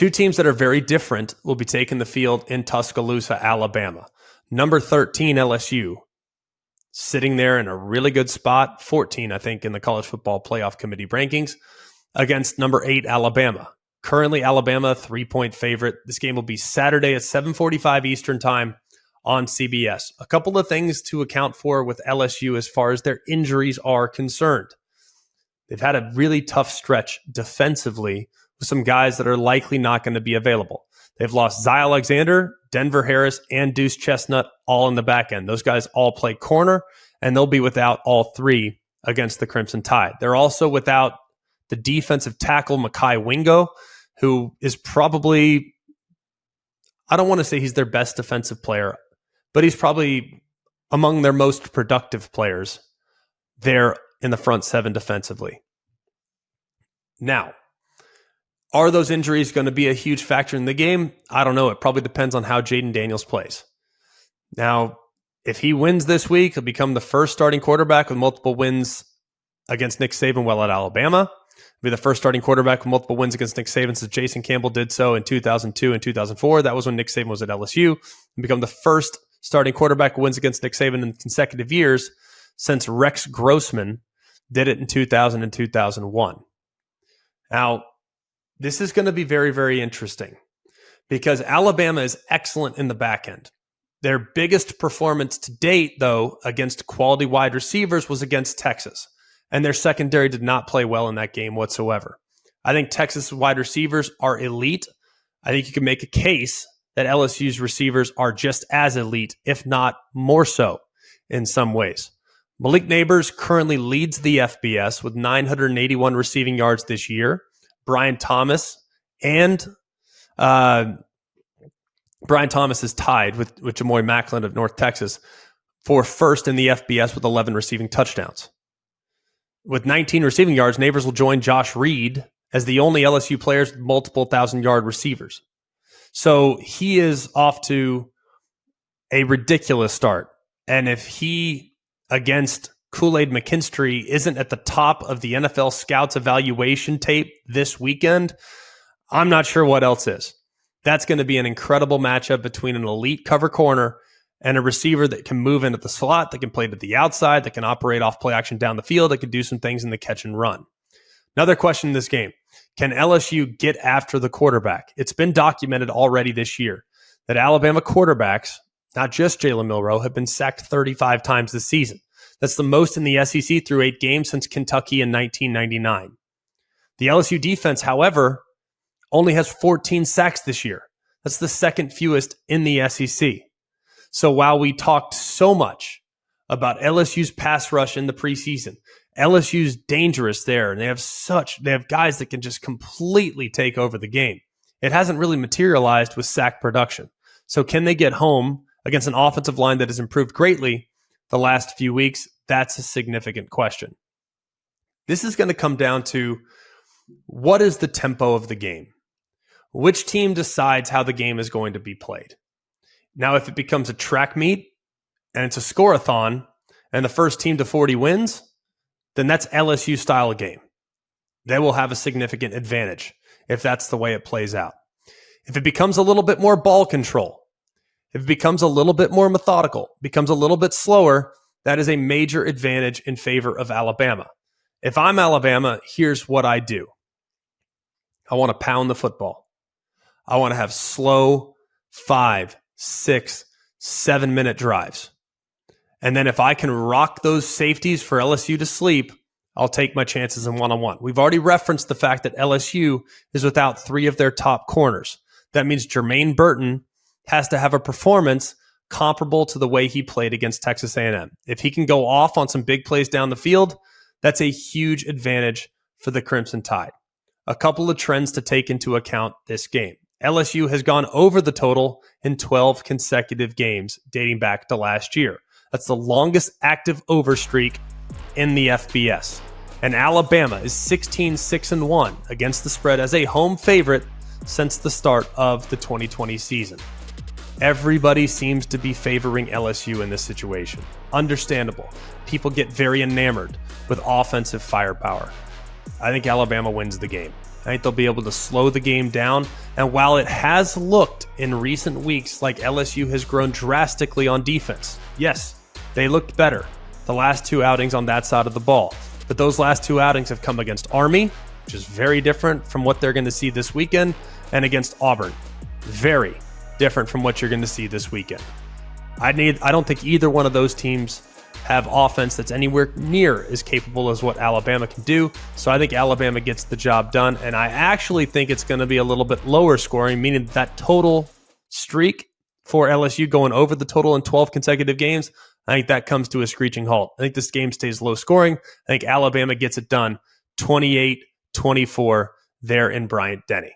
Two teams that are very different will be taking the field in Tuscaloosa, Alabama. Number 13, LSU, sitting there in a really good spot, 14, I think, in the College Football Playoff Committee rankings, against number 8, Alabama. Currently, Alabama, 3-point favorite. This game will be Saturday at 7:45 Eastern Time on CBS. A couple of things to account for with LSU as far as their injuries are concerned. They've had a really tough stretch defensively with some guys that are likely not going to be available. They've lost Zy Alexander, Denver Harris, and Deuce Chestnut all in the back end. Those guys all play corner, and they'll be without all three against the Crimson Tide. They're also without the defensive tackle, Mekhi Wingo, who is probably, I don't want to say he's their best defensive player, but he's probably among their most productive players there in the front seven defensively. Now, are those injuries going to be a huge factor in the game? I don't know. It probably depends on how Jaden Daniels plays. Now, if he wins this week, he'll become the first starting quarterback with multiple wins against Nick Saban while at Alabama. He'll be the first starting quarterback with multiple wins against Nick Saban since Jason Campbell did so in 2002 and 2004. That was when Nick Saban was at LSU. He'll become the first starting quarterback who wins against Nick Saban in consecutive years since Rex Grossman did it in 2000 and 2001. Now, this is going to be very, very interesting because Alabama is excellent in the back end. Their biggest performance to date, though, against quality wide receivers was against Texas, and their secondary did not play well in that game whatsoever. I think Texas wide receivers are elite. I think you can make a case that LSU's receivers are just as elite, if not more so in some ways. Malik Neighbors currently leads the FBS with 981 receiving yards this year. Brian Thomas is tied with Jamoy Macklin of North Texas for first in the FBS with 11 receiving touchdowns. With 19 receiving yards, Neighbors will join Josh Reed as the only LSU players with multiple 1,000-yard receivers. So he is off to a ridiculous start. And if he, against Kool-Aid McKinstry, isn't at the top of the NFL scouts evaluation tape this weekend, I'm not sure what else is. That's going to be an incredible matchup between an elite cover corner and a receiver that can move into the slot, that can play to the outside, that can operate off play action down the field, that can do some things in the catch and run. Another question in this game, can LSU get after the quarterback? It's been documented already this year that Alabama quarterbacks, not just Jalen Milroe, have been sacked 35 times this season. That's the most in the SEC through 8 games since Kentucky in 1999. The LSU defense, however, only has 14 sacks this year. That's the second fewest in the SEC. So while we talked so much about LSU's pass rush in the preseason, LSU's dangerous there, and they have guys that can just completely take over the game. It hasn't really materialized with sack production. So can they get home against an offensive line that has improved greatly the last few weeks? That's a significant question. This is going to come down to what is the tempo of the game? Which team decides how the game is going to be played? Now, if it becomes a track meet and it's a score-a-thon and the first team to 40 wins, then that's LSU style of game. They will have a significant advantage if that's the way it plays out. If it becomes a little bit more ball control, if it becomes a little bit more methodical, becomes a little bit slower, that is a major advantage in favor of Alabama. If I'm Alabama, here's what I do. I want to pound the football. I want to have slow 5, 6, 7-minute drives. And then if I can rock those safeties for LSU to sleep, I'll take my chances in one-on-one. We've already referenced the fact that LSU is without 3 of their top corners. That means Jermaine Burton has to have a performance comparable to the way he played against Texas A&M. If he can go off on some big plays down the field, that's a huge advantage for the Crimson Tide. A couple of trends to take into account this game. LSU has gone over the total in 12 consecutive games dating back to last year. That's the longest active over streak in the FBS. And Alabama is 16-6-1 against the spread as a home favorite since the start of the 2020 season. Everybody seems to be favoring LSU in this situation. Understandable. People get very enamored with offensive firepower. I think Alabama wins the game. I think they'll be able to slow the game down And while it has looked in recent weeks like LSU has grown drastically on defense, yes, they looked better the last 2 outings on that side of the ball. But those last 2 outings have come against Army, which is very different from what they're going to see this weekend, and against Auburn. Very different from what you're going to see this weekend. I don't think either one of those teams have offense that's anywhere near as capable as what Alabama can do. So I think Alabama gets the job done. And I actually think it's going to be a little bit lower scoring, meaning that total streak for LSU going over the total in 12 consecutive games, I think that comes to a screeching halt. I think this game stays low scoring. I think Alabama gets it done 28-24 there in Bryant-Denny.